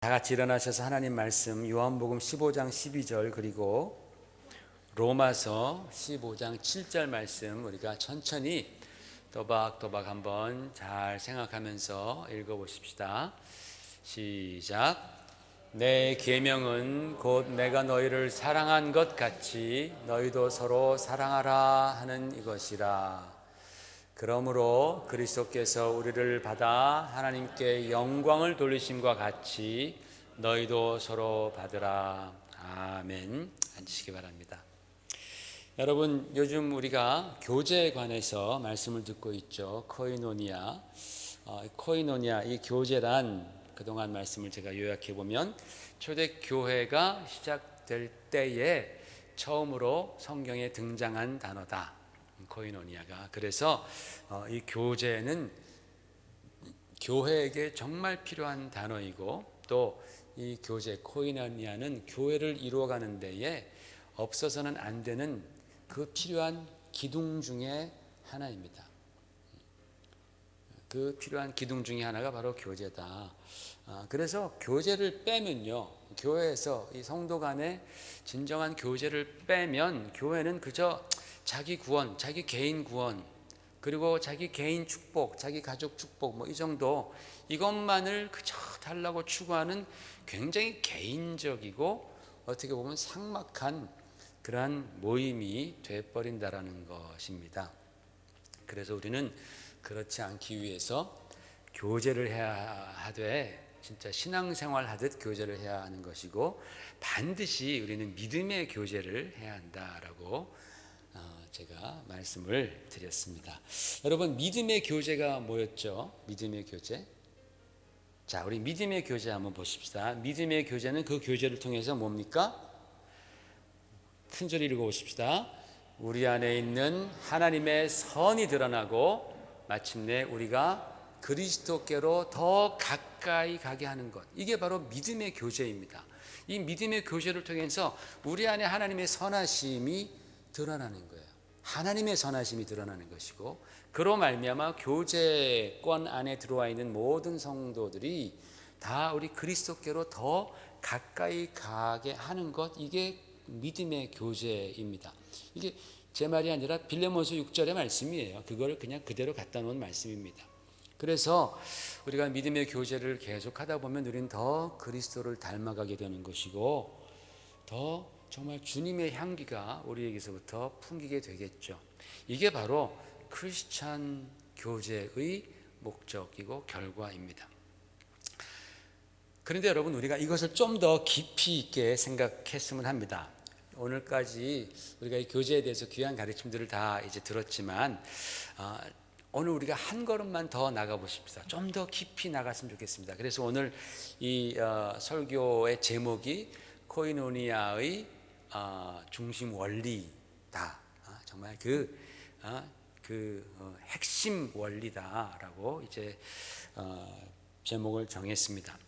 다 같이 일어나셔서 하나님 말씀 요한복음 15장 12절 그리고 로마서 15장 7절 말씀 우리가 천천히 또박또박 한번 잘 생각하면서 읽어보십시다. 시작. 내 계명은 곧 내가 너희를 사랑한 것 같이 너희도 서로 사랑하라 하는 이것이라. 그러므로 그리스도께서 우리를 받아 하나님께 영광을 돌리심과 같이 너희도 서로 받으라. 아멘. 앉으시기 바랍니다. 여러분, 요즘 우리가 교제에 관해서 말씀을 듣고 있죠. 코이노니아. 코이노니아, 이 교제란 그동안 말씀을 제가 요약해 보면 초대교회가 시작될 때에 처음으로 성경에 등장한 단어다. 코이노니아가. 그래서 이 교제는 교회에게 정말 필요한 단어이고 또 이 교제 코이노니아는 교회를 이루어가는 데에 없어서는 안 되는 그 필요한 기둥 중에 하나입니다. 그 필요한 기둥 중에 하나가 바로 교제다. 그래서 교제를 빼면요, 교회에서 이 성도 간의 진정한 교제를 빼면 교회는 그저 자기 구원, 자기 개인 구원, 그리고 자기 개인 축복, 자기 가족 축복 뭐 이 정도 이것만을 그저 달라고 추구하는 굉장히 개인적이고 어떻게 보면 삭막한 그러한 모임이 되어버린다라는 것입니다. 그래서 우리는 그렇지 않기 위해서 교제를 해야 하되 진짜 신앙생활 하듯 교제를 해야 하는 것이고 반드시 우리는 믿음의 교제를 해야 한다라고 제가 말씀을 드렸습니다. 여러분, 믿음의 교제가 뭐였죠? 믿음의 교제. 자, 우리 믿음의 교제 한번 보십시다. 믿음의 교제는 그 교제를 통해서 뭡니까? 큰 소리 읽어보십시다. 우리 안에 있는 하나님의 선이 드러나고 마침내 우리가 그리스도께로 더 가까이 가게 하는 것. 이게 바로 믿음의 교제입니다. 이 믿음의 교제를 통해서 우리 안에 하나님의 선하심이 드러나는 거예요. 하나님의 선하심이 드러나는 것이고 그로 말미암아 교제권 안에 들어와 있는 모든 성도들이 다 우리 그리스도께로 더 가까이 가게 하는 것, 이게 믿음의 교제입니다. 이게 제 말이 아니라 빌레몬서 6절의 말씀이에요. 그걸 그냥 그대로 갖다 놓은 말씀입니다. 그래서 우리가 믿음의 교제를 계속하다 보면 우리는 더 그리스도를 닮아가게 되는 것이고 더 정말 주님의 향기가 우리에게서부터 풍기게 되겠죠. 이게 바로 크리스찬 교제의 목적이고 결과입니다. 그런데 여러분, 우리가 이것을 좀 더 깊이 있게 생각했으면 합니다. 오늘까지 우리가 이 교제에 대해서 귀한 가르침들을 다 이제 들었지만 오늘 우리가 한 걸음만 더 나가 보십시다. 좀 더 깊이 나갔으면 좋겠습니다. 그래서 오늘 이 설교의 제목이 코이노니아의 중심 원리다. 정말 그 핵심 원리다라고 이제 제목을 정했습니다.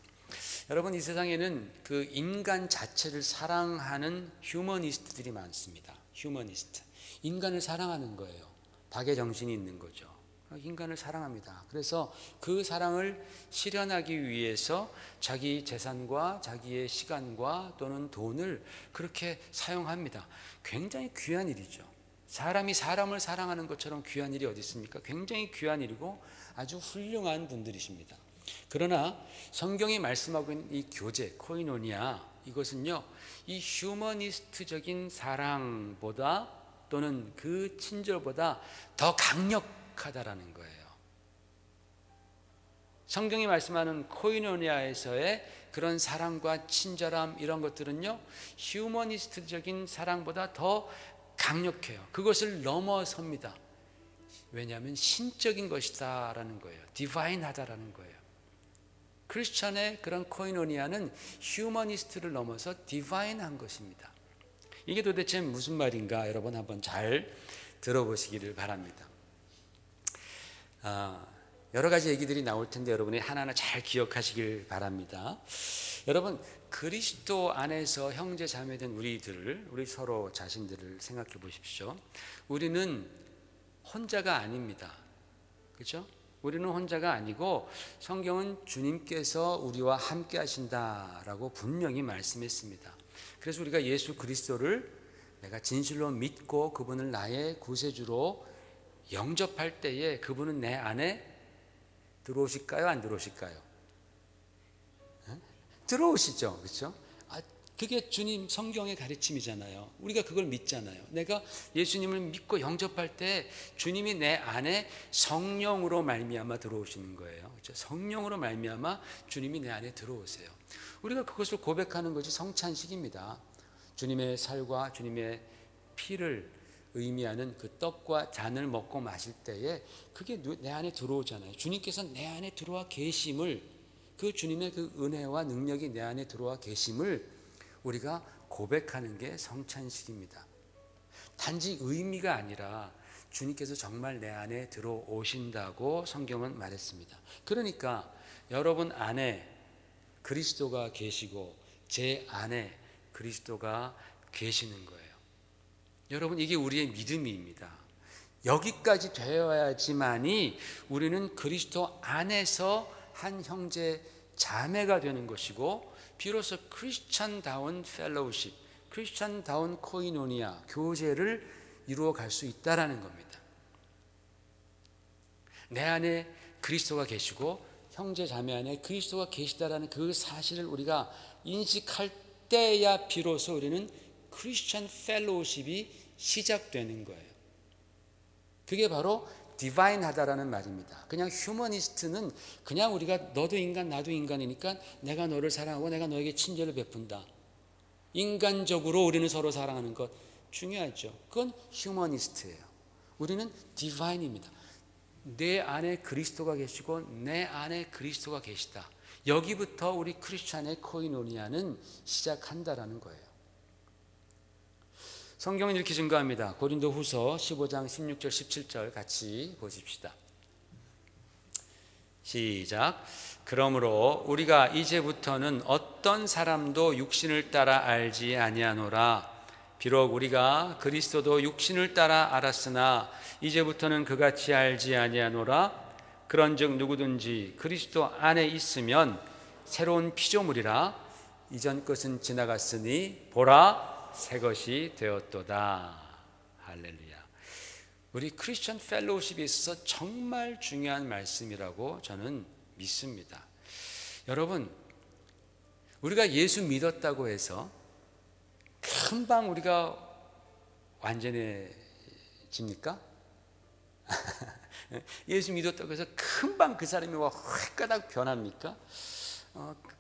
여러분, 이 세상에는 그 인간 자체를 사랑하는 휴머니스트들이 많습니다. 휴머니스트. 인간을 사랑하는 거예요. 닭의 정신이 있는 거죠. 인간을 사랑합니다. 그래서 그 사랑을 실현하기 위해서 자기 재산과 자기의 시간과 또는 돈을 그렇게 사용합니다. 굉장히 귀한 일이죠. 사람이 사람을 사랑하는 것처럼 귀한 일이 어디 있습니까? 굉장히 귀한 일이고 아주 훌륭한 분들이십니다. 그러나 성경이 말씀하고 있는 이 교제, 코이노니아, 이것은요, 이 휴머니스트적인 사랑보다 또는 그 친절보다 더 강력하다라는 거예요. 성경이 말씀하는 코이노니아에서의 그런 사랑과 친절함, 이런 것들은요, 휴머니스트적인 사랑보다 더 강력해요. 그것을 넘어섭니다. 왜냐하면 신적인 것이다라는 거예요. 디바인하다라는 거예요. 크리스천의 그런 코이노니아는 휴머니스트를 넘어서 디바인한 것입니다. 이게 도대체 무슨 말인가 여러분 한번 잘 들어보시기를 바랍니다. 여러 가지 얘기들이 나올 텐데 여러분이 하나하나 잘 기억하시길 바랍니다. 여러분, 그리스도 안에서 형제 자매된 우리 서로 자신들을 생각해 보십시오. 우리는 혼자가 아닙니다. 그렇죠? 우리는 혼자가 아니고 성경은 주님께서 우리와 함께 하신다라고 분명히 말씀했습니다. 그래서 우리가 예수 그리스도를 내가 진실로 믿고 그분을 나의 구세주로 영접할 때에 그분은 내 안에 들어오실까요? 안 들어오실까요? 들어오시죠. 그렇죠? 그게 주님 성경의 가르침이잖아요. 우리가 그걸 믿잖아요. 내가 예수님을 믿고 영접할 때 주님이 내 안에 성령으로 말미암아 들어오시는 거예요. 그렇죠? 성령으로 말미암아 주님이 내 안에 들어오세요. 우리가 그것을 고백하는 것이 성찬식입니다. 주님의 살과 주님의 피를 의미하는 그 떡과 잔을 먹고 마실 때에 그게 내 안에 들어오잖아요. 주님께서 내 안에 들어와 계심을, 그 주님의 그 은혜와 능력이 내 안에 들어와 계심을 우리가 고백하는 게 성찬식입니다. 단지 의미가 아니라 주님께서 정말 내 안에 들어오신다고 성경은 말했습니다. 그러니까 여러분 안에 그리스도가 계시고 제 안에 그리스도가 계시는 거예요. 여러분, 이게 우리의 믿음입니다. 여기까지 되어야지만이 우리는 그리스도 안에서 한 형제 자매가 되는 것이고, 비로소 크리스찬다운 펠로우십, 크리스찬다운 코이노니아, 교제를 이루어 갈 수 있다라는 겁니다. 내 안에 그리스도가 계시고 형제 자매 안에 그리스도가 계시다라는 그 사실을 우리가 인식할 때야 비로소 우리는 크리스찬 펠로우십이 시작되는 거예요. 그게 바로 디바인하다라는 말입니다. 그냥 휴머니스트는 그냥 우리가 너도 인간 나도 인간이니까 내가 너를 사랑하고 내가 너에게 친절을 베푼다. 인간적으로 우리는 서로 사랑하는 것 중요하죠. 그건 휴머니스트예요. 우리는 디바인입니다. 내 안에 그리스도가 계시고 내 안에 그리스도가 계시다. 여기부터 우리 크리스찬의 코이노니아는 시작한다라는 거예요. 성경은 이렇게 증거합니다. 고린도후서 15장 16절 17절 같이 보십시다. 시작. 그러므로 우리가 이제부터는 어떤 사람도 육신을 따라 알지 아니하노라. 비록 우리가 그리스도도 육신을 따라 알았으나 이제부터는 그같이 알지 아니하노라. 그런즉 누구든지 그리스도 안에 있으면 새로운 피조물이라. 이전 것은 지나갔으니 보라 새 것이 되었도다. 할렐루야. 우리 크리스천 펠로우십에 있어서 정말 중요한 말씀이라고 저는 믿습니다. 여러분, 우리가 예수 믿었다고 해서 금방 우리가 완전해집니까? 예수 믿었다고 해서 금방 그 사람이 휘가닥 변합니까?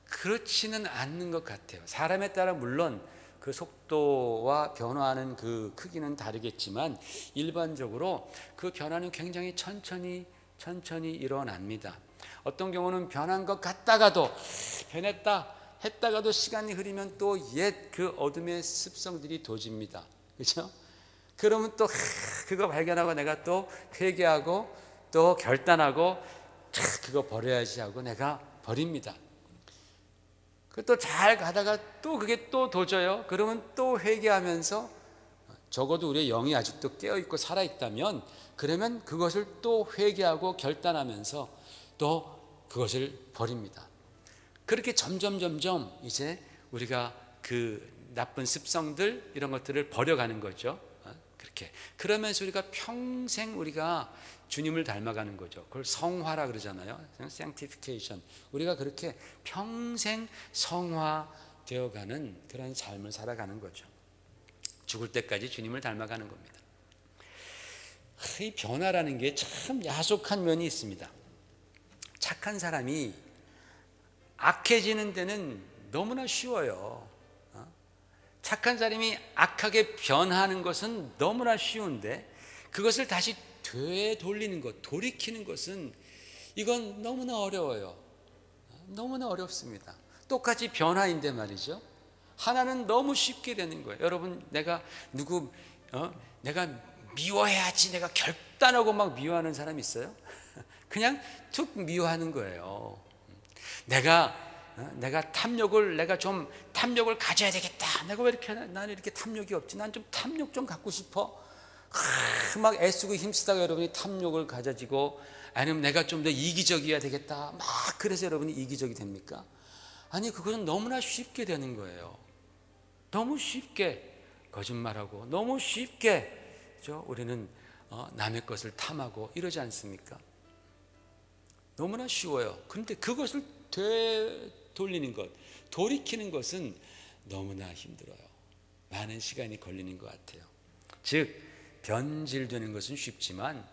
그렇지는 않는 것 같아요. 사람에 따라 물론 그 속도와 변화하는 그 크기는 다르겠지만 일반적으로 그 변화는 굉장히 천천히 일어납니다. 어떤 경우는 변한 것 같다가도 변했다 했다가도 시간이 흐르면 또 옛 그 어둠의 습성들이 도집니다. 그렇죠? 그러면 또 그거 발견하고 내가 또 회개하고 또 결단하고 그거 버려야지 하고 내가 버립니다. 또 잘 가다가 또 그게 또 도져요. 그러면 또 회개하면서 적어도 우리의 영이 아직도 깨어있고 살아있다면 그러면 그것을 또 회개하고 결단하면서 또 그것을 버립니다. 그렇게 점점 이제 우리가 그 나쁜 습성들 이런 것들을 버려가는 거죠. 그렇게 그러면서 우리가 평생 우리가 주님을 닮아가는 거죠. 그걸 성화라 그러잖아요. sanctification. 우리가 그렇게 평생 성화되어가는 그런 삶을 살아가는 거죠. 죽을 때까지 주님을 닮아가는 겁니다. 이 변화라는 게 참 야속한 면이 있습니다. 착한 사람이 악해지는 데는 너무나 쉬워요. 착한 사람이 악하게 변하는 것은 너무나 쉬운데 그것을 다시 되돌리는 것, 돌이키는 것은 이건 너무나 어려워요. 너무나 어렵습니다. 똑같이 변화인데 말이죠. 하나는 너무 쉽게 되는 거예요. 여러분, 내가 미워해야지 내가 결단하고 막 미워하는 사람 있어요? 그냥 툭 미워하는 거예요. 내가 좀 탐욕을 가져야 되겠다. 내가 왜 이렇게 나는 이렇게 탐욕이 없지? 난 좀 탐욕 좀 갖고 싶어. 막 애쓰고 힘쓰다가 여러분이 탐욕을 가져지고 아니면 내가 좀 더 이기적이어야 되겠다. 막 그래서 여러분이 이기적이 됩니까? 아니, 그것은 너무나 쉽게 되는 거예요. 너무 쉽게 거짓말하고 너무 쉽게 우리는 남의 것을 탐하고 이러지 않습니까? 너무나 쉬워요. 그런데 그것을 되돌리는 것, 돌이키는 것은 너무나 힘들어요. 많은 시간이 걸리는 것 같아요. 즉, 변질되는 것은 쉽지만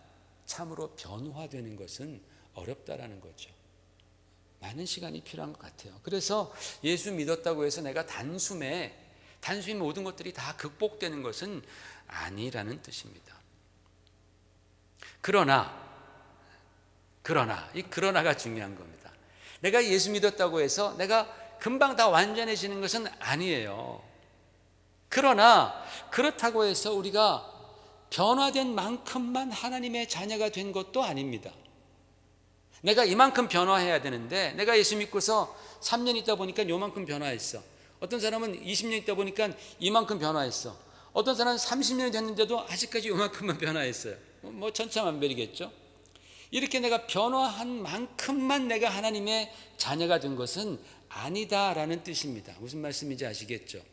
참으로 변화되는 것은 어렵다라는 거죠. 많은 시간이 필요한 것 같아요. 그래서 예수 믿었다고 해서 내가 단숨에 모든 것들이 다 극복되는 것은 아니라는 뜻입니다. 그러나 이 그러나가 중요한 겁니다. 내가 예수 믿었다고 해서 내가 금방 다 완전해지는 것은 아니에요. 그러나 그렇다고 해서 우리가 변화된 만큼만 하나님의 자녀가 된 것도 아닙니다. 내가 이만큼 변화해야 되는데 내가 예수 믿고서 3년 있다 보니까 요만큼 변화했어. 어떤 사람은 20년 있다 보니까 이만큼 변화했어. 어떤 사람은 30년이 됐는데도 아직까지 요만큼만 변화했어요. 뭐 천차만별이겠죠. 이렇게 내가 변화한 만큼만 내가 하나님의 자녀가 된 것은 아니다라는 뜻입니다. 무슨 말씀인지 아시겠죠?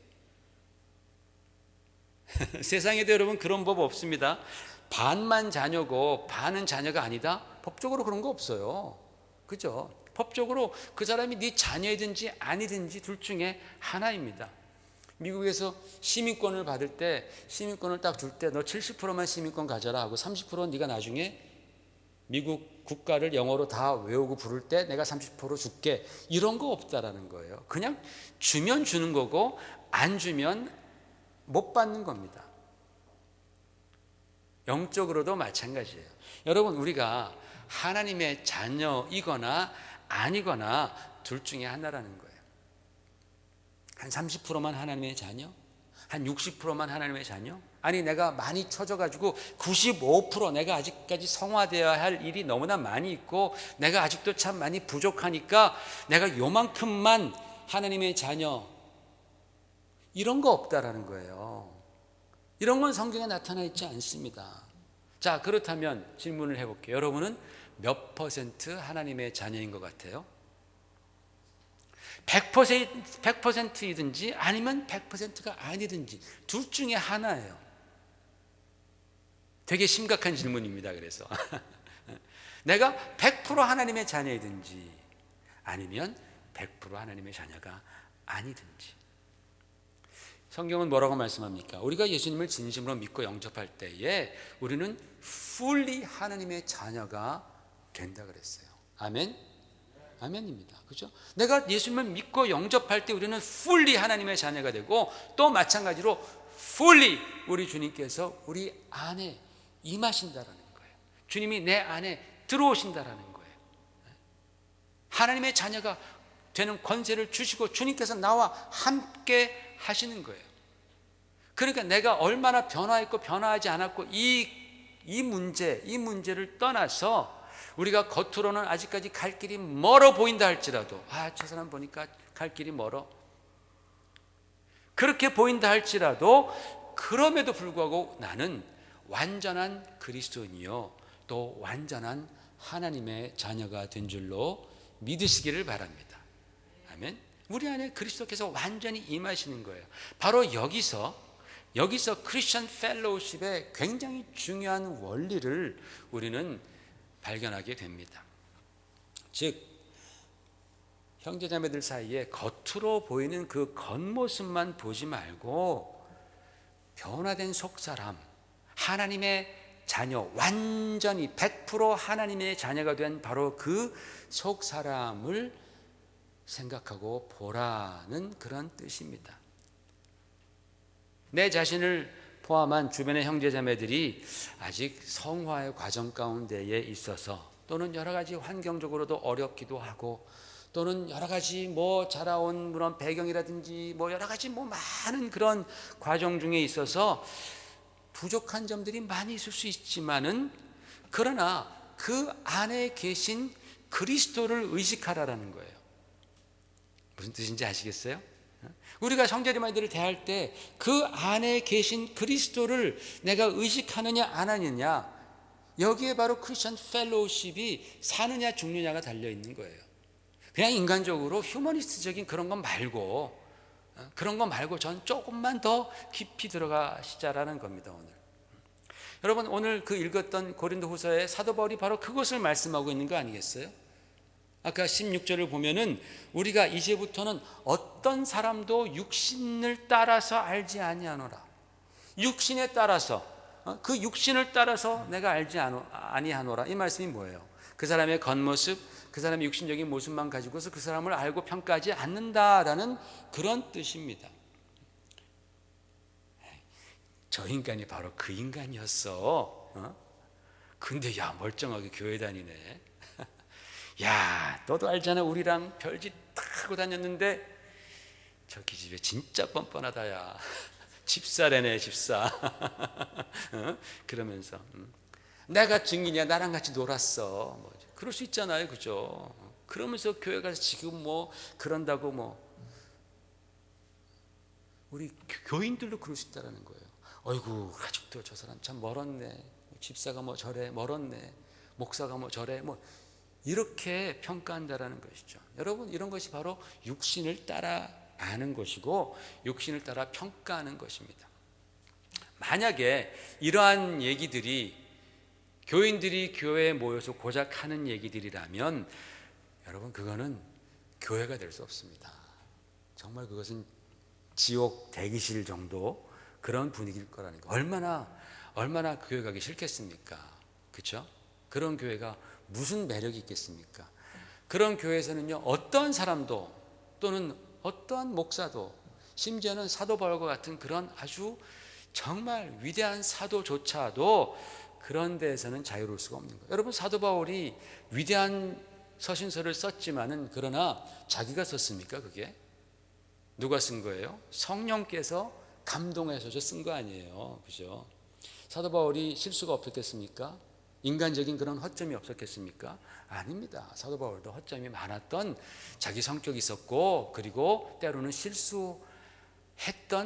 세상에도 여러분 그런 법 없습니다. 반만 자녀고 반은 자녀가 아니다? 법적으로 그런 거 없어요. 그죠? 법적으로 그 사람이 네 자녀이든지 아니든지 둘 중에 하나입니다. 미국에서 시민권을 받을 때 시민권을 딱 줄 때 너 70%만 시민권 가져라 하고 30%는 네가 나중에 미국 국가를 영어로 다 외우고 부를 때 내가 30% 줄게, 이런 거 없다라는 거예요. 그냥 주면 주는 거고 안 주면 못 받는 겁니다. 영적으로도 마찬가지예요. 여러분, 우리가 하나님의 자녀이거나 아니거나 둘 중에 하나라는 거예요. 한 30%만 하나님의 자녀? 한 60%만 하나님의 자녀? 아니, 내가 많이 쳐져가지고 95% 내가 아직까지 성화되어야 할 일이 너무나 많이 있고 내가 아직도 참 많이 부족하니까 내가 요만큼만 하나님의 자녀, 이런 거 없다라는 거예요. 이런 건 성경에 나타나 있지 않습니다. 자, 그렇다면 질문을 해볼게요. 여러분은 몇 퍼센트 하나님의 자녀인 것 같아요? 100%이든지 아니면 100%가 아니든지 둘 중에 하나예요. 되게 심각한 질문입니다. 그래서 내가 100% 하나님의 자녀이든지 아니면 100% 하나님의 자녀가 아니든지. 성경은 뭐라고 말씀합니까? 우리가 예수님을 진심으로 믿고 영접할 때에 우리는 fully 하나님의 자녀가 된다 그랬어요. 아멘? 아멘입니다. 그죠? 내가 예수님을 믿고 영접할 때 우리는 fully 하나님의 자녀가 되고, 또 마찬가지로 fully 우리 주님께서 우리 안에 임하신다라는 거예요. 주님이 내 안에 들어오신다라는 거예요. 하나님의 자녀가 되는 권세를 주시고 주님께서 나와 함께 하시는 거예요. 그러니까 내가 얼마나 변화했고 변화하지 않았고 이 문제를 떠나서 우리가 겉으로는 아직까지 갈 길이 멀어 보인다 할지라도, 저 사람 보니까 갈 길이 멀어, 그렇게 보인다 할지라도 그럼에도 불구하고 나는 완전한 그리스도인이요 또 완전한 하나님의 자녀가 된 줄로 믿으시기를 바랍니다. 아멘. 우리 안에 그리스도께서 완전히 임하시는 거예요. 바로 여기서 크리스천 펠로우십의 굉장히 중요한 원리를 우리는 발견하게 됩니다. 즉, 형제자매들 사이에 겉으로 보이는 그 겉모습만 보지 말고 변화된 속사람, 하나님의 자녀, 완전히 100% 하나님의 자녀가 된 바로 그 속사람을 생각하고 보라는 그런 뜻입니다. 내 자신을 포함한 주변의 형제자매들이 아직 성화의 과정 가운데에 있어서, 또는 여러 가지 환경적으로도 어렵기도 하고, 또는 여러 가지 자라온 그런 배경이라든지 여러 가지 많은 그런 과정 중에 있어서 부족한 점들이 많이 있을 수 있지만은, 그러나 그 안에 계신 그리스도를 의식하라라는 거예요. 무슨 뜻인지 아시겠어요? 우리가 형제자매들을 대할 때 그 안에 계신 그리스도를 내가 의식하느냐 안 하느냐, 여기에 바로 크리스천 펠로우십이 사느냐 죽느냐가 달려 있는 거예요. 그냥 인간적으로 휴머니스트적인 그런 건 말고, 전 조금만 더 깊이 들어가시자라는 겁니다. 오늘 여러분, 오늘 그 읽었던 고린도후서의 사도 바울이 바로 그것을 말씀하고 있는 거 아니겠어요? 아까 16절을 보면은 우리가 이제부터는 어떤 사람도 육신을 따라서 알지 아니하노라. 육신에 따라서, 그 육신을 따라서 내가 알지 아니하노라. 이 말씀이 뭐예요? 그 사람의 겉모습, 그 사람의 육신적인 모습만 가지고서 그 사람을 알고 평가하지 않는다라는 그런 뜻입니다. 저 인간이 바로 그 인간이었어. 근데 야, 멀쩡하게 교회 다니네. 야, 너도 알잖아. 우리랑 별짓 다 하고 다녔는데 저기 집에 진짜 뻔뻔하다. 야, 집사래네, 집사. 그러면서 내가 증인이야. 나랑 같이 놀았어. 뭐 그럴 수 있잖아요, 그죠? 그러면서 교회 가서 지금 뭐 그런다고 우리 교인들도 그럴 수 있다라는 거예요. 어이구, 아직도 저 사람 참 멀었네. 집사가 뭐 저래, 멀었네. 목사가 뭐 저래, 이렇게 평가한다라는 것이죠. 여러분, 이런 것이 바로 육신을 따라 아는 것이고 육신을 따라 평가하는 것입니다. 만약에 이러한 얘기들이 교인들이 교회에 모여서 고작 하는 얘기들이라면 여러분, 그거는 교회가 될 수 없습니다. 정말 그것은 지옥 대기실 정도 그런 분위기일 거라는 거. 얼마나 교회 가기 싫겠습니까? 그렇죠? 그런 교회가 무슨 매력이 있겠습니까? 그런 교회에서는요, 어떤 사람도 또는 어떠한 목사도, 심지어는 사도 바울과 같은 그런 아주 정말 위대한 사도조차도 그런 데에서는 자유로울 수가 없는 거예요. 여러분, 사도 바울이 위대한 서신서를 썼지만은 그러나 자기가 썼습니까? 그게 누가 쓴 거예요? 성령께서 감동해서 쓴 거 아니에요, 그죠? 사도 바울이 실수가 없었겠습니까? 인간적인 그런 허점이 없었겠습니까? 아닙니다. 사도 바울도 허점이 많았던 자기 성격이 있었고, 그리고 때로는 실수했던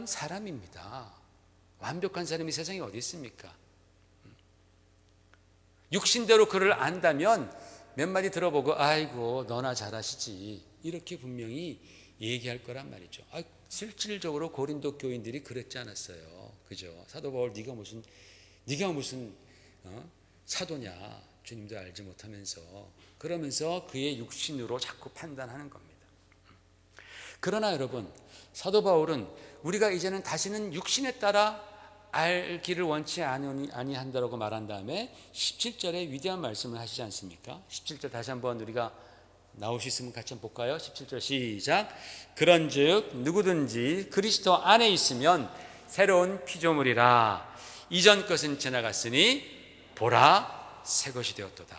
사람입니다. 완벽한 사람이 세상에 어디 있습니까? 육신대로 그를 안다면 몇 마디 들어보고 아이고 너나 잘하시지 이렇게 분명히 얘기할 거란 말이죠. 실질적으로 고린도 교인들이 그랬지 않았어요, 그죠? 사도 바울, 네가 무슨 사도냐, 주님도 알지 못하면서, 그러면서 그의 육신으로 자꾸 판단하는 겁니다. 그러나 여러분, 사도 바울은 우리가 이제는 다시는 육신에 따라 알기를 원치 아니한다라고 말한 다음에 17절에 위대한 말씀을 하시지 않습니까? 17절 다시 한번 우리가 나올 수 있으면 같이 한번 볼까요? 17절 시작. 그런즉 누구든지 그리스도 안에 있으면 새로운 피조물이라. 이전 것은 지나갔으니 보라 새 것이 되었도다.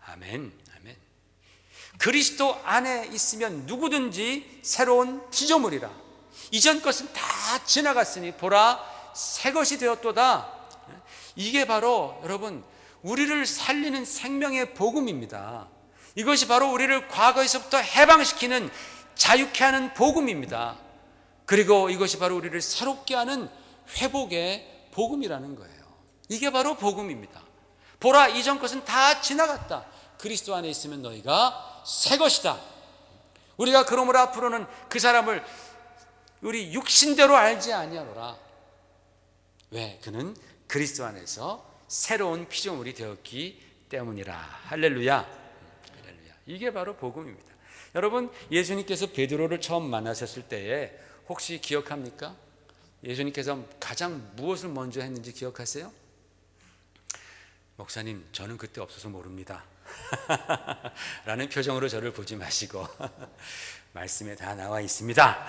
아멘. 아멘. 그리스도 안에 있으면 누구든지 새로운 피조물이라. 이전 것은 다 지나갔으니 보라 새 것이 되었도다. 이게 바로 여러분, 우리를 살리는 생명의 복음입니다. 이것이 바로 우리를 과거에서부터 해방시키는, 자유케 하는 복음입니다. 그리고 이것이 바로 우리를 새롭게 하는 회복의 복음이라는 거예요. 이게 바로 복음입니다. 보라, 이전 것은 다 지나갔다. 그리스도 안에 있으면 너희가 새 것이다. 우리가 그러므로 앞으로는 그 사람을 우리 육신대로 알지 아니하노라. 왜? 그는 그리스도 안에서 새로운 피조물이 되었기 때문이라. 할렐루야. 할렐루야. 이게 바로 복음입니다. 여러분, 예수님께서 베드로를 처음 만나셨을 때에 혹시 기억합니까? 예수님께서 가장 무엇을 먼저 했는지 기억하세요? 목사님, 저는 그때 없어서 모릅니다. 라는 표정으로 저를 보지 마시고 말씀에 다 나와 있습니다.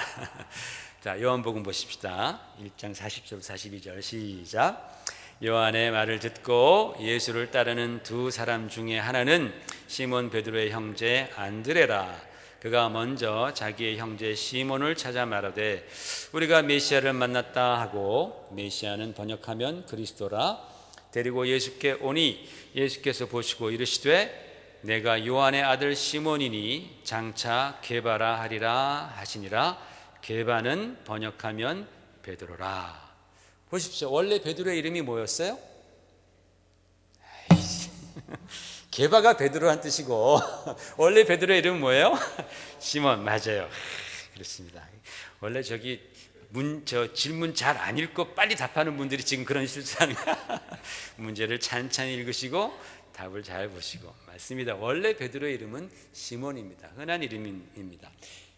자, 요한복음 보십시다. 1장 40절 42절 시작. 요한의 말을 듣고 예수를 따르는 두 사람 중에 하나는 시몬 베드로의 형제 안드레라. 그가 먼저 자기의 형제 시몬을 찾아 말하되 우리가 메시아를 만났다 하고, 메시아는 번역하면 그리스도라, 데리고 예수께 오니 예수께서 보시고 이르시되 내가 요한의 아들 시몬이니 장차 게바라 하리라 하시니라. 게바는 번역하면 베드로라. 보십시오. 원래 베드로의 이름이 뭐였어요? 게바가 베드로란 뜻이고 원래 베드로의 이름은 뭐예요? 시몬. 맞아요. 그렇습니다. 원래 질문 잘 안 읽고 빨리 답하는 분들이 지금 그런 실수하는 거야. 문제를 찬찬히 읽으시고 답을 잘 보시고. 맞습니다. 원래 베드로의 이름은 시몬입니다. 흔한 이름입니다.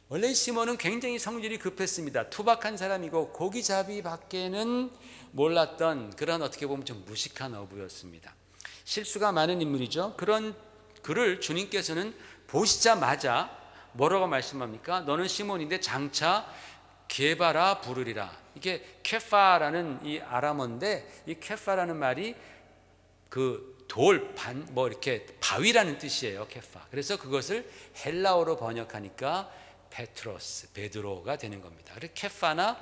원래 시몬은 굉장히 성질이 급했습니다. 투박한 사람이고 고기잡이 밖에는 몰랐던 그런 어떻게 보면 좀 무식한 어부였습니다. 실수가 많은 인물이죠. 그런 그를 주님께서는 보시자마자 뭐라고 말씀합니까? 너는 시몬인데 장차 게바라 부르리라. 이게 케파라는 이 아람어인데 이 케파라는 말이 그 이렇게 바위라는 뜻이에요. 케파. 그래서 그것을 헬라어로 번역하니까 페트로스, 베드로가 되는 겁니다. 그래서 케파나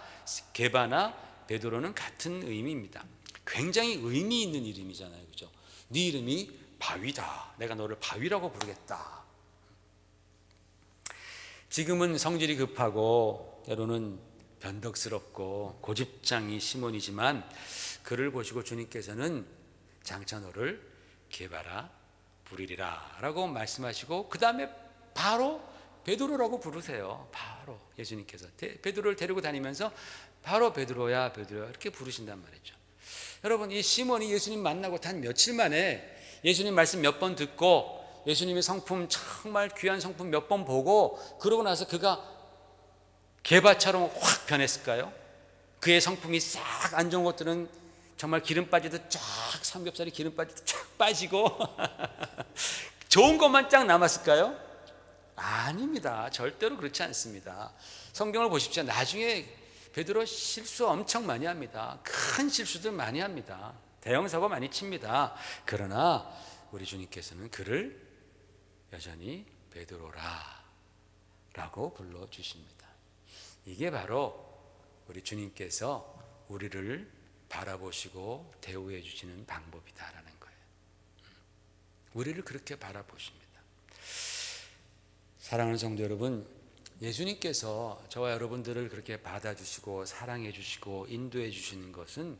게바나 베드로는 같은 의미입니다. 굉장히 의미 있는 이름이잖아요. 그죠? 네 이름이 바위다. 내가 너를 바위라고 부르겠다. 지금은 성질이 급하고 때로는 변덕스럽고 고집장이 시몬이지만 그를 보시고 주님께서는 장차 너를 게바라 부르리라 라고 말씀하시고 그 다음에 바로 베드로라고 부르세요. 바로 예수님께서 베드로를 데리고 다니면서 바로 베드로야 베드로야 이렇게 부르신단 말이죠. 여러분, 이 시몬이 예수님 만나고 단 며칠 만에 예수님 말씀 몇 번 듣고 예수님의 성품, 정말 귀한 성품 몇 번 보고 그러고 나서 그가 게바처럼 확 변했을까요? 그의 성품이 싹 안 좋은 것들은 정말 기름 빠지듯 쫙, 삼겹살이 기름 빠지듯 쫙 빠지고 좋은 것만 쫙 남았을까요? 아닙니다. 절대로 그렇지 않습니다. 성경을 보십시오. 나중에 베드로 실수 엄청 많이 합니다. 큰 실수들 많이 합니다. 대형 사고 많이 칩니다. 그러나 우리 주님께서는 그를 여전히 베드로라 라고 불러주십니다. 이게 바로 우리 주님께서 우리를 바라보시고 대우해 주시는 방법이다라는 거예요. 우리를 그렇게 바라보십니다. 사랑하는 성도 여러분, 예수님께서 저와 여러분들을 그렇게 받아주시고 사랑해 주시고 인도해 주시는 것은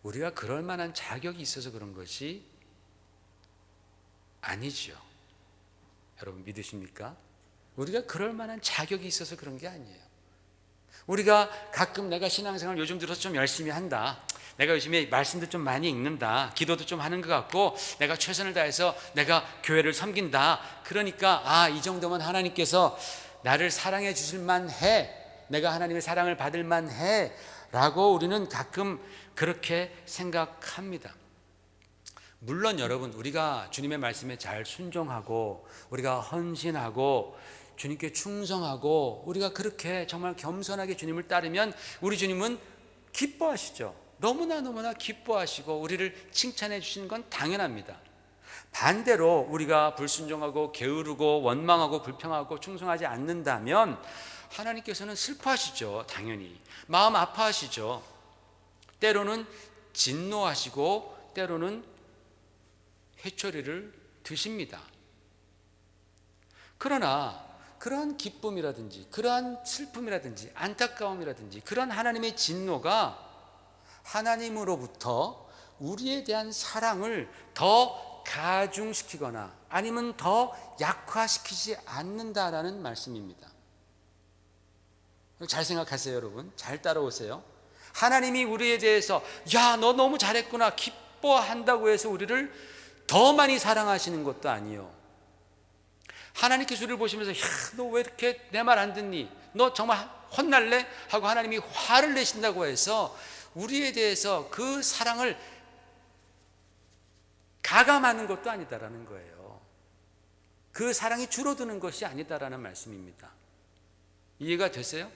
우리가 그럴 만한 자격이 있어서 그런 것이 아니죠. 여러분 믿으십니까? 우리가 그럴 만한 자격이 있어서 그런 게 아니에요. 우리가 가끔 내가 신앙생활 요즘 들어서 좀 열심히 한다, 내가 요즘에 말씀도 좀 많이 읽는다, 기도도 좀 하는 것 같고 내가 최선을 다해서 내가 교회를 섬긴다, 그러니까 이 정도면 하나님께서 나를 사랑해 주실 만해, 내가 하나님의 사랑을 받을 만해 라고 우리는 가끔 그렇게 생각합니다. 물론 여러분, 우리가 주님의 말씀에 잘 순종하고 우리가 헌신하고 주님께 충성하고 우리가 그렇게 정말 겸손하게 주님을 따르면 우리 주님은 기뻐하시죠. 너무나 기뻐하시고 우리를 칭찬해 주시는 건 당연합니다. 반대로 우리가 불순종하고 게으르고 원망하고 불평하고 충성하지 않는다면 하나님께서는 슬퍼하시죠. 당연히 마음 아파하시죠. 때로는 진노하시고 때로는 회초리를 드십니다. 그러나 그러한 기쁨이라든지 그러한 슬픔이라든지 안타까움이라든지 그런 하나님의 진노가 하나님으로부터 우리에 대한 사랑을 더 가중시키거나 아니면 더 약화시키지 않는다라는 말씀입니다. 잘 생각하세요. 여러분 잘 따라오세요. 하나님이 우리에 대해서 야, 너 너무 잘했구나 기뻐한다고 해서 우리를 더 많이 사랑하시는 것도 아니요. 하나님께서 우리를 보시면서 야, 너 왜 이렇게 내 말 안 듣니? 너 정말 혼날래? 하고 하나님이 화를 내신다고 해서 우리에 대해서 그 사랑을 가감하는 것도 아니다라는 거예요. 그 사랑이 줄어드는 것이 아니다라는 말씀입니다. 이해가 되세요?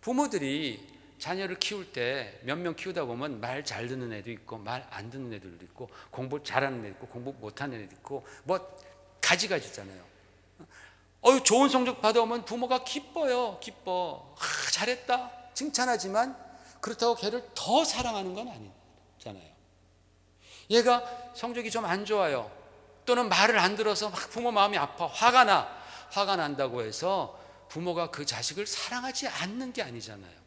부모들이 자녀를 키울 때 몇 명 키우다 보면 말 잘 듣는 애도 있고 말 안 듣는 애들도 있고 공부 잘하는 애도 있고 공부 못하는 애도 있고 뭐 가지가지잖아요. 좋은 성적 받아오면 부모가 기뻐요. 기뻐. 잘했다 칭찬하지만 그렇다고 걔를 더 사랑하는 건 아니잖아요. 얘가 성적이 좀 안 좋아요. 또는 말을 안 들어서 막 부모 마음이 아파. 화가 난다고 해서 부모가 그 자식을 사랑하지 않는 게 아니잖아요.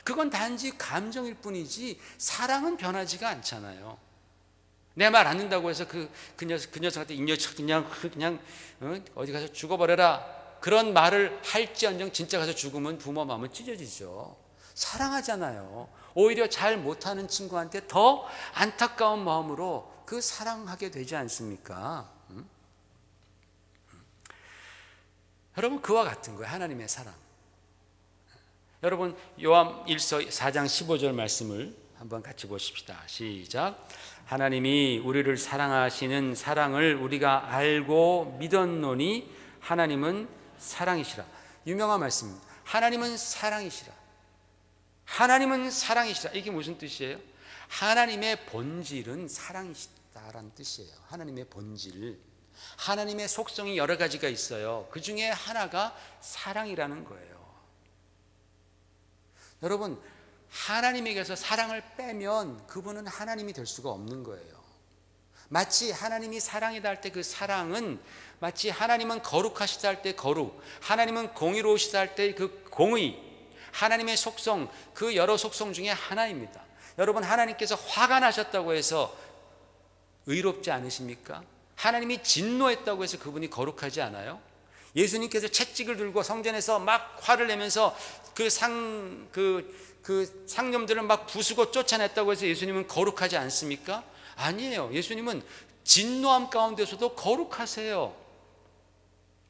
그건 단지 감정일 뿐이지 사랑은 변하지가 않잖아요. 내 말 안 듣는다고 해서 그 녀석한테 이 녀석 그냥 어디 가서 죽어버려라, 그런 말을 할지언정 진짜 가서 죽으면 부모 마음은 찢어지죠. 사랑하잖아요. 오히려 잘 못하는 친구한테 더 안타까운 마음으로 그 사랑하게 되지 않습니까? 여러분, 그와 같은 거예요. 하나님의 사랑. 여러분, 요한 1서 4장 15절 말씀을 한번 같이 보십시다. 시작. 하나님이 우리를 사랑하시는 사랑을 우리가 알고 믿었노니 하나님은 사랑이시라. 유명한 말씀입니다. 하나님은 사랑이시라. 하나님은 사랑이시라. 이게 무슨 뜻이에요? 하나님의 본질은 사랑이시다라는 뜻이에요. 하나님의 본질, 하나님의 속성이 여러 가지가 있어요. 그 중에 하나가 사랑이라는 거예요. 여러분, 하나님에게서 사랑을 빼면 그분은 하나님이 될 수가 없는 거예요. 마치 하나님이 사랑이다 할 때 그 사랑은 마치 하나님은 거룩하시다 할 때 거룩, 하나님은 공의로우시다 할 때 그 공의, 하나님의 속성, 그 여러 속성 중에 하나입니다. 여러분, 하나님께서 화가 나셨다고 해서 의롭지 않으십니까? 하나님이 진노했다고 해서 그분이 거룩하지 않아요? 예수님께서 채찍을 들고 성전에서 막 화를 내면서 그 상념들을 막 부수고 쫓아냈다고 해서 예수님은 거룩하지 않습니까? 아니에요. 예수님은 진노함 가운데서도 거룩하세요.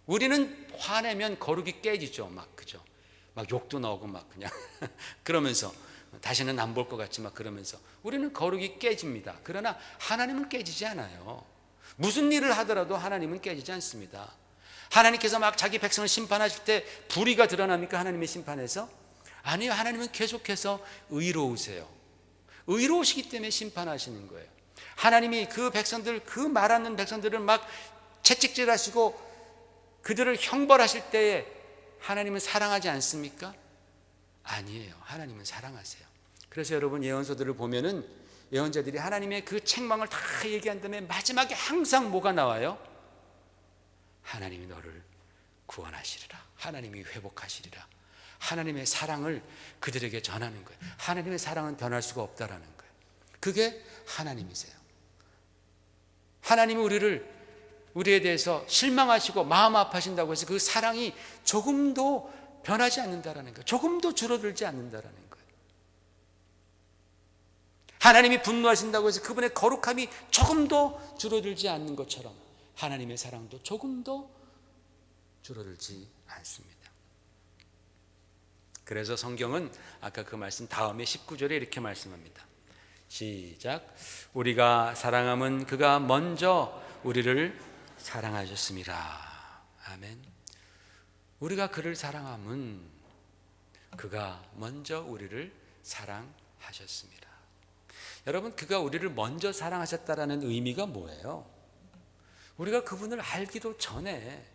우리는 화내면 거룩이 깨지죠. 그죠? 막 욕도 나오고 막 그냥 그러면서 다시는 안 볼 것 같지 막 그러면서 우리는 거룩이 깨집니다. 그러나 하나님은 깨지지 않아요. 무슨 일을 하더라도 하나님은 깨지지 않습니다. 하나님께서 막 자기 백성을 심판하실 때 불의가 드러납니까? 하나님의 심판에서? 아니요. 하나님은 계속해서 의로우세요. 의로우시기 때문에 심판하시는 거예요. 하나님이 그 백성들, 그 말 않는 백성들을 막 채찍질하시고 그들을 형벌하실 때에 하나님은 사랑하지 않습니까? 아니에요. 하나님은 사랑하세요. 그래서 여러분, 예언서들을 보면은 예언자들이 하나님의 그 책망을 다 얘기한 다음에 마지막에 항상 뭐가 나와요? 하나님이 너를 구원하시리라. 하나님이 회복하시리라. 하나님의 사랑을 그들에게 전하는 거예요. 하나님의 사랑은 변할 수가 없다라는 거예요. 그게 하나님이세요. 하나님이 우리에 대해서 실망하시고 마음 아파하신다고 해서 그 사랑이 조금도 변하지 않는다라는 거예요. 조금도 줄어들지 않는다라는 거예요. 하나님이 분노하신다고 해서 그분의 거룩함이 조금도 줄어들지 않는 것처럼 하나님의 사랑도 조금도 줄어들지 않습니다. 그래서 성경은 아까 그 말씀 다음에 19절에 이렇게 말씀합니다. 시작. 우리가 사랑함은 그가 먼저 우리를 사랑하셨습니다. 아멘. 우리가 그를 사랑함은 그가 먼저 우리를 사랑하셨습니다. 여러분, 그가 우리를 먼저 사랑하셨다라는 의미가 뭐예요? 우리가 그분을 알기도 전에,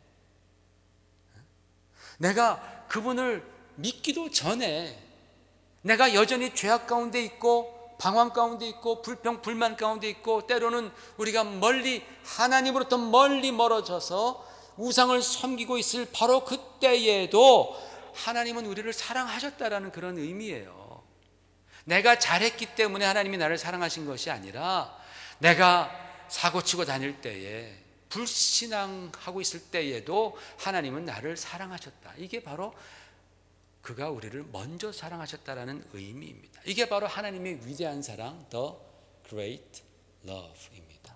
내가 그분을 믿기도 전에, 내가 여전히 죄악 가운데 있고 방황 가운데 있고 불평 불만 가운데 있고 때로는 우리가 멀리 하나님으로부터 멀리 멀어져서 우상을 섬기고 있을 바로 그때에도 하나님은 우리를 사랑하셨다라는 그런 의미예요. 내가 잘했기 때문에 하나님이 나를 사랑하신 것이 아니라 내가 사고치고 다닐 때에 불신앙하고 있을 때에도 하나님은 나를 사랑하셨다. 이게 바로 그가 우리를 먼저 사랑하셨다라는 의미입니다. 이게 바로 하나님의 위대한 사랑, The Great Love입니다.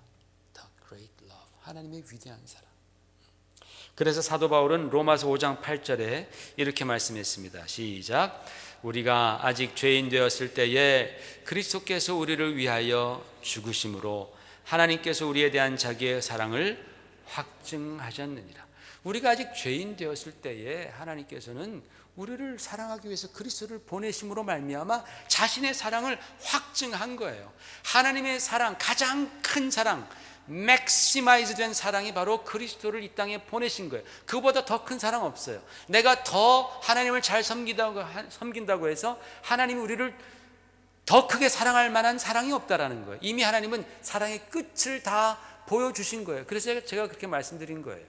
The Great Love, 하나님의 위대한 사랑. 그래서 사도 바울은 로마서 5장 8절에 이렇게 말씀했습니다. 시작. 우리가 아직 죄인 되었을 때에 그리스도께서 우리를 위하여 죽으심으로 하나님께서 우리에 대한 자기의 사랑을 확증하셨느니라. 우리가 아직 죄인 되었을 때에 하나님께서는 우리를 사랑하기 위해서 그리스도를 보내심으로 말미암아 자신의 사랑을 확증한 거예요. 하나님의 사랑, 가장 큰 사랑, 맥시마이즈 된 사랑이 바로 그리스도를 이 땅에 보내신 거예요. 그보다 더 큰 사랑 없어요. 내가 더 하나님을 잘 섬긴다고 해서 하나님이 우리를 더 크게 사랑할 만한 사랑이 없다라는 거예요. 이미 하나님은 사랑의 끝을 다 보여주신 거예요. 그래서 제가 그렇게 말씀드린 거예요.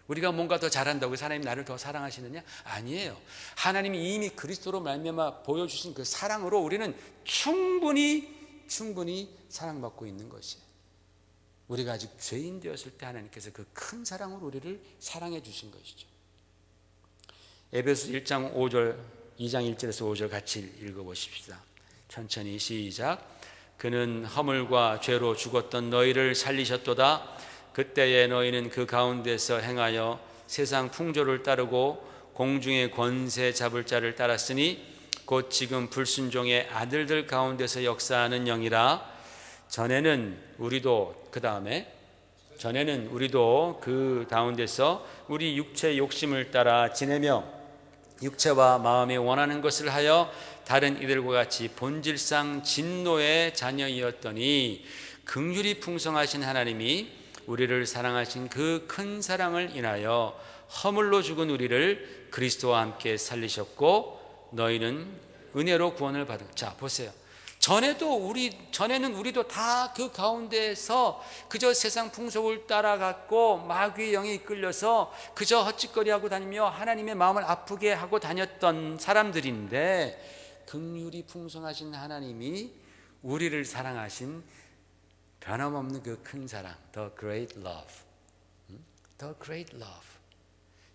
우리가 뭔가 더 잘한다고 해서 하나님 나를 더 사랑하시느냐? 아니에요. 하나님이 이미 그리스도로 말미암아 보여주신 그 사랑으로 우리는 충분히 사랑받고 있는 것이에요. 우리가 아직 죄인 되었을 때 하나님께서 그 큰 사랑으로 우리를 사랑해 주신 것이죠. 에베소 1장 5절, 2장 1절에서 5절 같이 읽어보십시다. 천천히 시작. 그는 허물과 죄로 죽었던 너희를 살리셨도다. 그때에 너희는 그 가운데서 행하여 세상 풍조를 따르고 공중의 권세 잡을 자를 따랐으니 곧 지금 불순종의 아들들 가운데서 역사하는 영이라. 전에는 우리도 그 가운데서 우리 육체의 욕심을 따라 지내며 육체와 마음이 원하는 것을 하여 다른 이들과 같이 본질상 진노의 자녀이었더니 긍휼이 풍성하신 하나님이 우리를 사랑하신 그 큰 사랑을 인하여 허물로 죽은 우리를 그리스도와 함께 살리셨고 너희는 은혜로 구원을 받은. 자, 보세요. 전에는 우리도 다 그 가운데에서 그저 세상 풍속을 따라갔고 마귀의 영에 이끌려서 그저 헛짓거리하고 다니며 하나님의 마음을 아프게 하고 다녔던 사람들인데, 긍휼이 풍성하신 하나님이 우리를 사랑하신 변함없는 그 큰 사랑, The Great Love, The Great Love.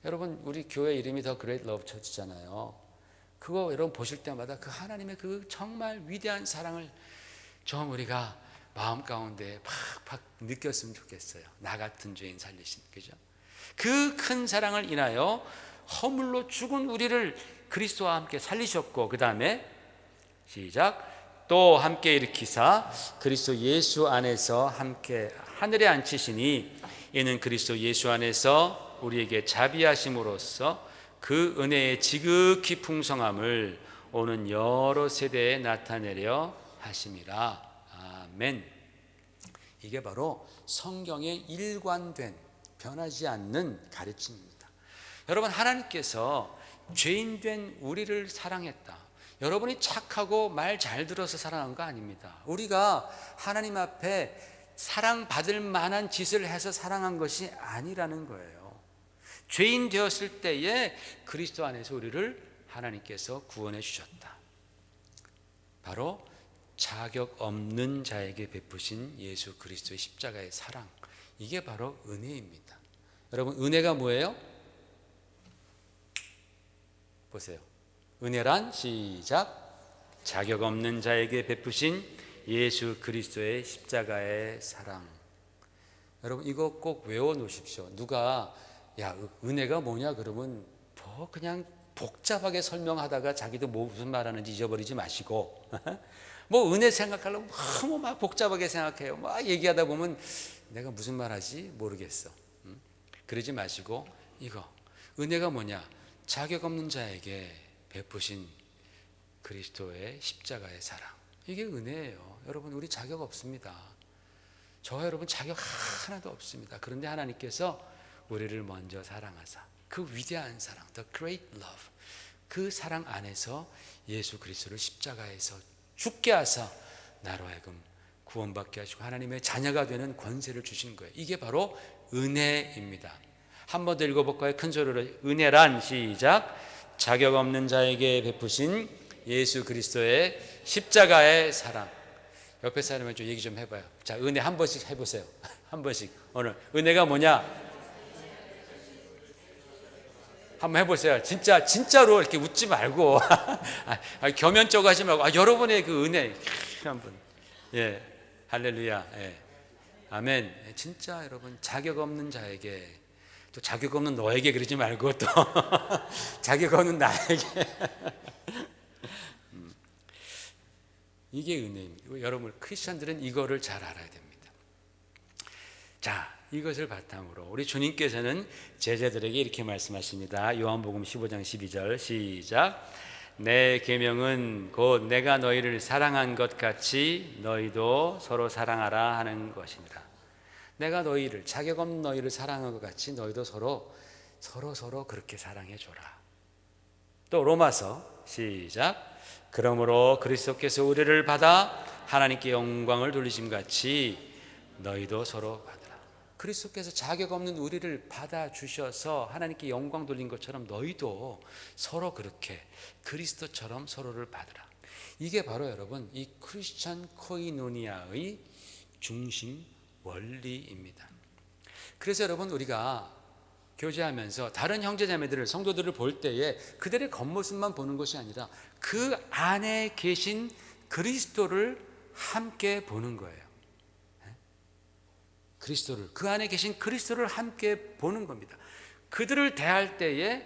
여러분, 우리 교회 이름이 The Great Love Church잖아요. 그거 여러분 보실 때마다 그 하나님의 그 정말 위대한 사랑을 좀 우리가 마음 가운데 팍팍 느꼈으면 좋겠어요. 나 같은 죄인 살리신, 그죠? 그 큰 사랑을 인하여 허물로 죽은 우리를 그리스도와 함께 살리셨고, 그 다음에 시작. 또 함께 일으키사 그리스도 예수 안에서 함께 하늘에 앉히시니 이는 그리스도 예수 안에서 우리에게 자비하심으로써 그 은혜의 지극히 풍성함을 오는 여러 세대에 나타내려 하심이라. 아멘. 이게 바로 성경의 일관된 변하지 않는 가르침입니다. 여러분, 하나님께서 죄인된 우리를 사랑했다. 여러분이 착하고 말 잘 들어서 사랑한 거 아닙니다. 우리가 하나님 앞에 사랑받을 만한 짓을 해서 사랑한 것이 아니라는 거예요. 죄인 되었을 때에 그리스도 안에서 우리를 하나님께서 구원해 주셨다. 바로 자격 없는 자에게 베푸신 예수 그리스도의 십자가의 사랑, 이게 바로 은혜입니다. 여러분, 은혜가 뭐예요? 보세요. 은혜란 시작. 자격 없는 자에게 베푸신 예수 그리스도의 십자가의 사랑. 여러분, 이거 꼭 외워 놓으십시오. 누가 야, 은혜가 뭐냐 그러면 뭐 그냥 복잡하게 설명하다가 자기도 뭐 무슨 말하는지 잊어버리지 마시고 뭐 은혜 생각하려면 너무 막 복잡하게 생각해요. 막 얘기하다 보면 내가 무슨 말하지 모르겠어. 그러지 마시고 이거 은혜가 뭐냐? 자격 없는 자에게 베푸신 그리스도의 십자가의 사랑. 이게 은혜예요. 여러분, 우리 자격 없습니다. 저와 여러분 자격 하나도 없습니다. 그런데 하나님께서 우리를 먼저 사랑하사 그 위대한 사랑, The Great Love, 그 사랑 안에서 예수 그리스도를 십자가에서 죽게 하사 나로 하여금 구원받게 하시고 하나님의 자녀가 되는 권세를 주신 거예요. 이게 바로 은혜입니다. 한 번 더 읽어볼까요? 큰 소리로. 은혜란 시작. 자격 없는 자에게 베푸신 예수 그리스도의 십자가의 사랑. 옆에 사람은 좀 얘기 좀 해봐요. 자, 은혜 한 번씩 해보세요. 한 번씩. 오늘 은혜가 뭐냐? 한번 해보세요. 진짜로 이렇게 웃지 말고 겸연쩍어 하지 말고 여러분의 그 은혜 한번. 예, 할렐루야. 예, 아멘. 진짜 여러분, 자격 없는 자에게, 또 자격 없는 너에게 그러지 말고 또 자격 없는 나에게 이게 은혜입니다. 여러분, 크리스천들은 이거를 잘 알아야 됩니다. 자, 이것을 바탕으로 우리 주님께서는 제자들에게 이렇게 말씀하십니다. 요한복음 15장 12절 시작. 내 계명은 곧 내가 너희를 사랑한 것 같이 너희도 서로 사랑하라 하는 것입니다. 내가 너희를, 자격 없는 너희를 사랑한 것 같이 너희도 서로 그렇게 사랑해 줘라. 또 로마서 시작. 그러므로 그리스도께서 우리를 받아 하나님께 영광을 돌리심 같이 너희도 서로 받으라. 그리스도께서 자격 없는 우리를 받아주셔서 하나님께 영광 돌린 것처럼 너희도 서로 그렇게 그리스도처럼 서로를 받으라. 이게 바로 여러분 이 크리스천 코이노니아의 중심 원리입니다. 그래서 여러분, 우리가 교제하면서 다른 형제자매들을, 성도들을 볼 때에 그들의 겉모습만 보는 것이 아니라 그 안에 계신 그리스도를 함께 보는 거예요. 그리스도를, 그 안에 계신 그리스도를 함께 보는 겁니다. 그들을 대할 때에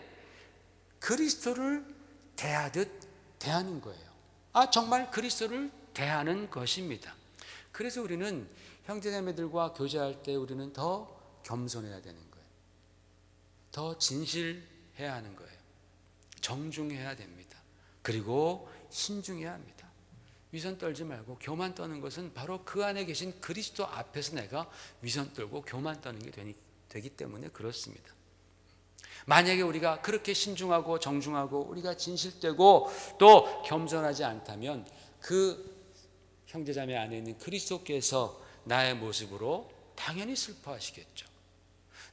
그리스도를 대하듯 대하는 거예요. 정말 그리스도를 대하는 것입니다. 그래서 우리는 형제자매들과 교제할 때 우리는 더 겸손해야 되는 거예요. 더 진실해야 하는 거예요. 정중해야 됩니다. 그리고 신중해야 합니다. 위선 떨지 말고 교만 떠는 것은 바로 그 안에 계신 그리스도 앞에서 내가 위선 떨고 교만 떠는 게 되기 때문에 그렇습니다. 만약에 우리가 그렇게 신중하고 정중하고 우리가 진실되고 또 겸손하지 않다면 그 형제자매 안에 있는 그리스도께서 나의 모습으로 당연히 슬퍼하시겠죠.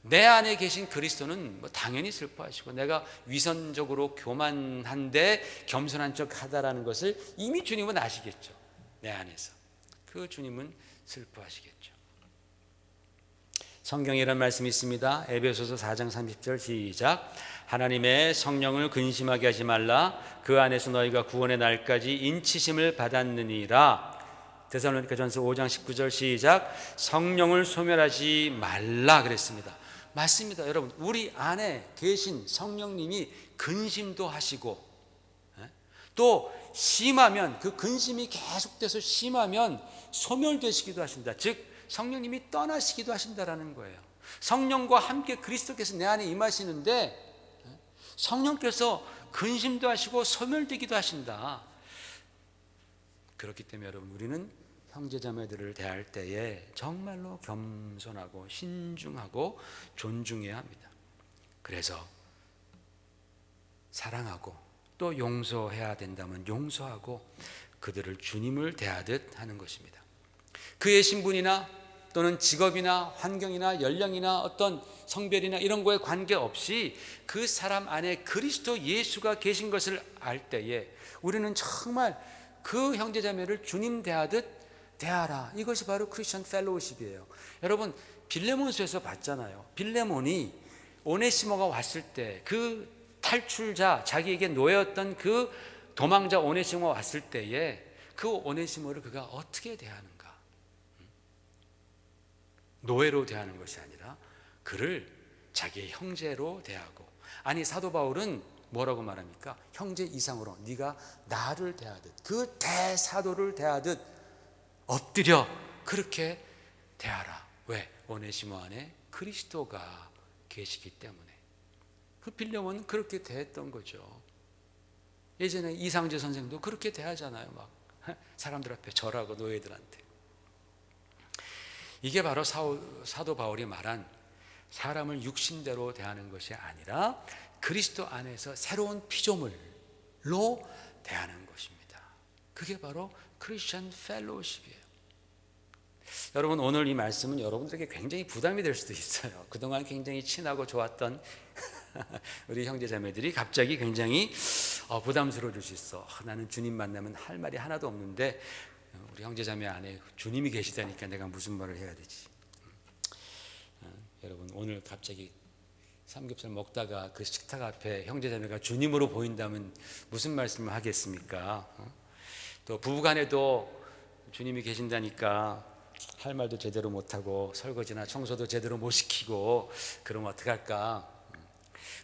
내 안에 계신 그리스도는 당연히 슬퍼하시고 내가 위선적으로 교만한데 겸손한 척 하다라는 것을 이미 주님은 아시겠죠. 내 안에서 그 주님은 슬퍼하시겠죠. 성경에 이런 말씀이 있습니다. 에베소서 4장 30절 시작. 하나님의 성령을 근심하게 하지 말라. 그 안에서 너희가 구원의 날까지 인치심을 받았느니라. 데살로니가전서 5장 19절 시작. 성령을 소멸하지 말라 그랬습니다. 맞습니다. 여러분, 우리 안에 계신 성령님이 근심도 하시고 또 심하면 그 근심이 계속돼서 심하면 소멸되시기도 하신다. 즉 성령님이 떠나시기도 하신다라는 거예요. 성령과 함께 그리스도께서 내 안에 임하시는데 성령께서 근심도 하시고 소멸되기도 하신다. 그렇기 때문에 여러분, 우리는 형제자매들을 대할 때에 정말로 겸손하고 신중하고 존중해야 합니다. 그래서 사랑하고 또 용서해야 된다면 용서하고 그들을 주님을 대하듯 하는 것입니다. 그의 신분이나 또는 직업이나 환경이나 연령이나 어떤 성별이나 이런 거에 관계없이 그 사람 안에 그리스도 예수가 계신 것을 알 때에 우리는 정말 그 형제자매를 주님 대하듯 대하라. 이것이 바로 크리스천 펠로우십이에요. 여러분, 빌레몬서에서 봤잖아요. 빌레몬이 오네시모가 왔을 때 그 탈출자, 자기에게 노예였던 그 도망자 오네시모가 왔을 때에 그 오네시모를 그가 어떻게 대하는가? 노예로 대하는 것이 아니라 그를 자기의 형제로 대하고, 아니 사도 바울은 뭐라고 말합니까? 형제 이상으로 네가 나를 대하듯, 그 대사도를 대하듯 엎드려 그렇게 대하라. 왜? 오네시모 안에 그리스도가 계시기 때문에. 그 빌레몬은 그렇게 대했던 거죠. 예전에 이상재 선생도 그렇게 대하잖아요. 막 사람들 앞에 절하고 노예들한테. 이게 바로 사도 바울이 말한 사람을 육신대로 대하는 것이 아니라 그리스도 안에서 새로운 피조물로 대하는 것입니다. 그게 바로 크리스천 펠로우십이에요. 여러분, 오늘 이 말씀은 여러분들에게 굉장히 부담이 될 수도 있어요. 그동안 굉장히 친하고 좋았던 우리 형제자매들이 갑자기 굉장히 부담스러워질 수 있어. 나는 주님 만나면 할 말이 하나도 없는데 우리 형제자매 안에 주님이 계시다니까 내가 무슨 말을 해야 되지? 여러분, 오늘 갑자기 삼겹살 먹다가 그 식탁 앞에 형제자매가 주님으로 보인다면 무슨 말씀을 하겠습니까? 또 부부간에도 주님이 계신다니까 할 말도 제대로 못하고 설거지나 청소도 제대로 못 시키고 그러면 어떡할까?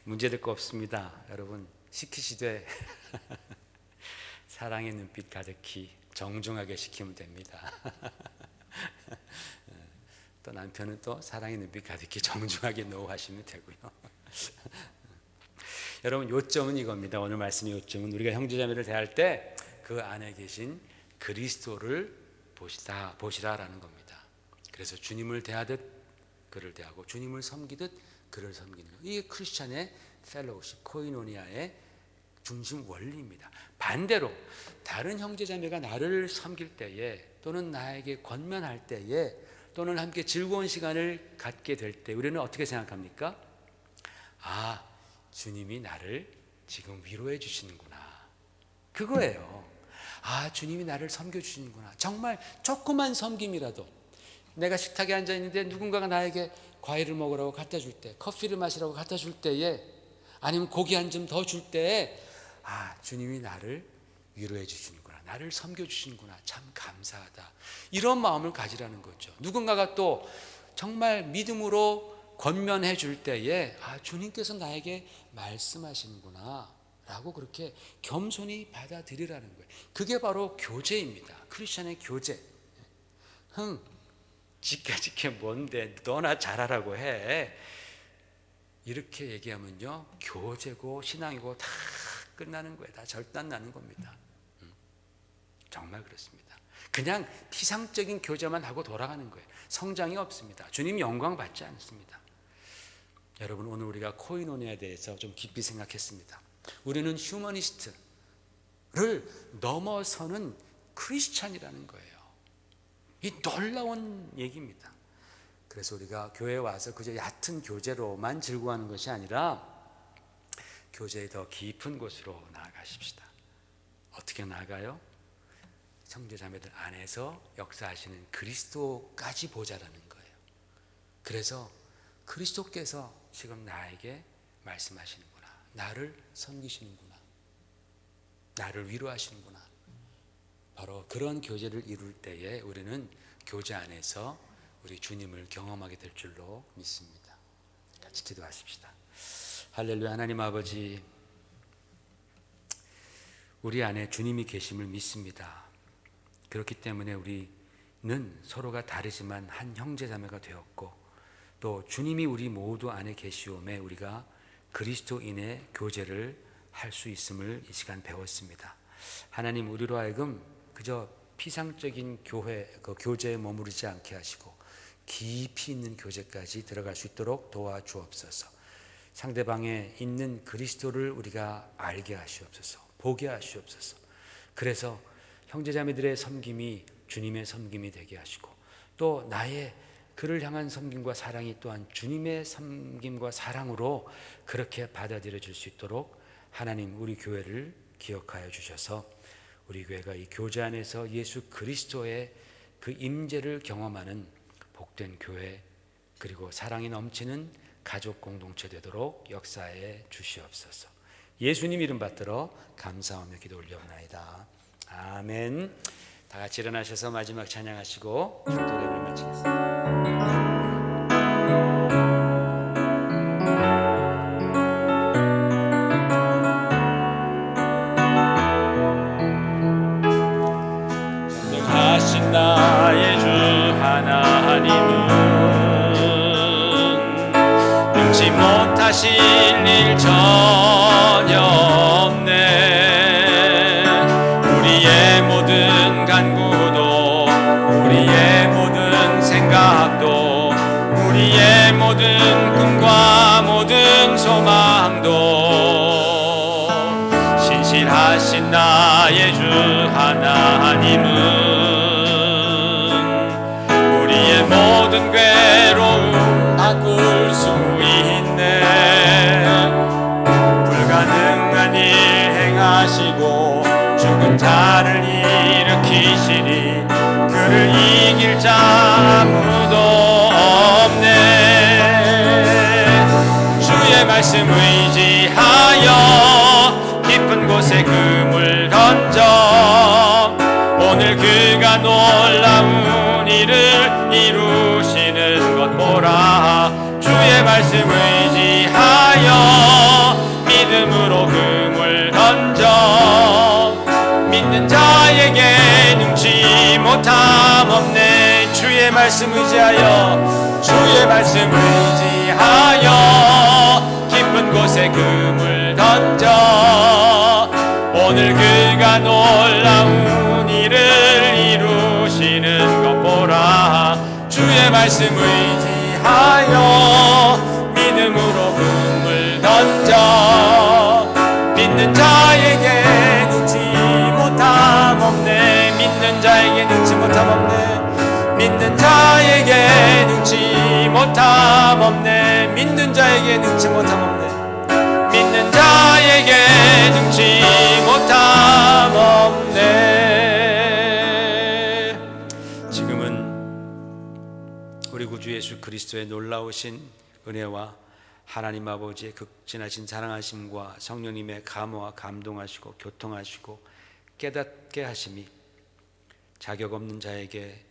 문제될 거 없습니다. 여러분, 시키시되 사랑의 눈빛 가득히 정중하게 시키면 됩니다. 또 남편은 또 사랑의 눈빛 가득히 정중하게 노하시면 되고요. 여러분, 요점은 이겁니다. 오늘 말씀의 요점은 우리가 형제자매를 대할 때 그 안에 계신 그리스도를 보시라라는 겁니다. 그래서 주님을 대하듯 그를 대하고 주님을 섬기듯 그를 섬기는 것. 이게 크리스천의 펠로우십, 코이노니아의 중심 원리입니다. 반대로 다른 형제자매가 나를 섬길 때에 또는 나에게 권면할 때에 또는 함께 즐거운 시간을 갖게 될 때 우리는 어떻게 생각합니까? 주님이 나를 지금 위로해 주시는구나. 그거예요. 주님이 나를 섬겨주시는구나. 정말 조그만 섬김이라도 내가 식탁에 앉아 있는데 누군가가 나에게 과일을 먹으라고 갖다 줄 때, 커피를 마시라고 갖다 줄 때에, 아니면 고기 한 점 더 줄 때에, 주님이 나를 위로해 주시는구나, 나를 섬겨 주시는구나, 참 감사하다, 이런 마음을 가지라는 거죠. 누군가가 또 정말 믿음으로 권면해 줄 때에 주님께서 나에게 말씀하시는구나 라고 그렇게 겸손히 받아들이라는 거예요. 그게 바로 교제입니다. 크리스천의 교제. 지게 뭔데 너나 잘하라고 해, 이렇게 얘기하면요, 교제고 신앙이고 다 끝나는 거예요. 다 절단 나는 겁니다. 정말 그렇습니다. 그냥 피상적인 교제만 하고 돌아가는 거예요. 성장이 없습니다. 주님 영광 받지 않습니다. 여러분, 오늘 우리가 코이노니아에 대해서 좀 깊이 생각했습니다. 우리는 휴머니스트를 넘어서는 크리스찬이라는 거예요. 이 놀라운 얘기입니다. 그래서 우리가 교회에 와서 그저 얕은 교제로만 즐거워하는 것이 아니라 교제의 더 깊은 곳으로 나아가십시다. 어떻게 나아가요? 형제자매들 안에서 역사하시는 그리스도까지 보자라는 거예요. 그래서 그리스도께서 지금 나에게 말씀하시는구나, 나를 섬기시는구나, 나를 위로하시는구나, 바로 그런 교제를 이룰 때에 우리는 교제 안에서 우리 주님을 경험하게 될 줄로 믿습니다. 같이 기도하십시다. 할렐루야. 하나님 아버지, 우리 안에 주님이 계심을 믿습니다. 그렇기 때문에 우리는 서로가 다르지만 한 형제자매가 되었고, 또 주님이 우리 모두 안에 계시오매 우리가 그리스도인의 교제를 할 수 있음을 이 시간 배웠습니다. 하나님, 우리로 하여금 그저 피상적인 교제에 머무르지 않게 하시고 깊이 있는 교제까지 들어갈 수 있도록 도와주옵소서. 상대방에 있는 그리스도를 우리가 알게 하시옵소서, 보게 하시옵소서. 그래서 형제자매들의 섬김이 주님의 섬김이 되게 하시고, 또 나의 그를 향한 섬김과 사랑이 또한 주님의 섬김과 사랑으로 그렇게 받아들여질 수 있도록 하나님, 우리 교회를 기억하여 주셔서 우리 교회가 이 교제 안에서 예수 그리스도의 그 임재를 경험하는 복된 교회, 그리고 사랑이 넘치는 가족 공동체 되도록 역사해 주시옵소서. 예수님 이름 받들어 감사하며 기도 올려옵나이다. 아멘. 다 같이 일어나셔서 마지막 찬양하시고 축도 예배를 마치겠습니다. 전능하신 나의 주 하나님은 능치 못하실 일 전혀 없네. 우리의 모든 간구도, 우리의 모든 생각도, 우리의 모든 꿈과 모든 소망도 신실하신 나의 주 하나님은 우리의 모든 괴로움 바꿀 수 있네. 불가능한 일 행하시고 죽은 자를 일으키시니 그를 이길 자 아무도 없네. 주의 말씀 의지하여 깊은 곳에 그물 던져 오늘 그가 놀라운 일을 이루시는 것 보라. 주의 말씀 의지하여 믿음으로 그물 던져 믿는 자에게 능치 못함 없네. 주의 말씀 의지하여, 주의 말씀 의지하여 깊은 곳에 그물 던져 오늘 그가 놀라운 일을 이루시는 것 보라. 주의 말씀 의지하여 믿음으로 그물 던져 믿는 자에게 능치 못함 없네. 믿는 자에게 능치 못함 없네. 믿는 자에게 능치 못함 없네. 믿는 자에게 능치 못함 없네. 믿는 자에게 능치 못함 없네. 지금은 예수 그리스도의 놀라우신 은혜와 하나님 아버지의 극진하신 사랑하심과 성령님의 감화와 감동하시고 교통하시고 깨닫게 하심이 자격 없는 자에게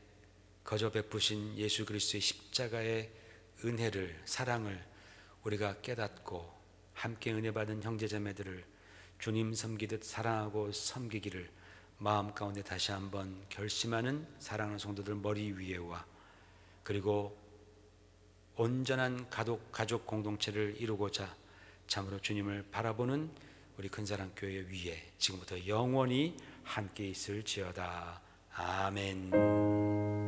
거저 베푸신 예수 그리스도의 십자가의 은혜를, 사랑을 우리가 깨닫고 함께 은혜 받은 형제자매들을 주님 섬기듯 사랑하고 섬기기를 마음 가운데 다시 한번 결심하는 사랑하는 성도들 머리 위에와, 그리고 온전한 가족 공동체를 이루고자 참으로 주님을 바라보는 우리 큰사랑교회 위에 지금부터 영원히 함께 있을지어다. 아멘.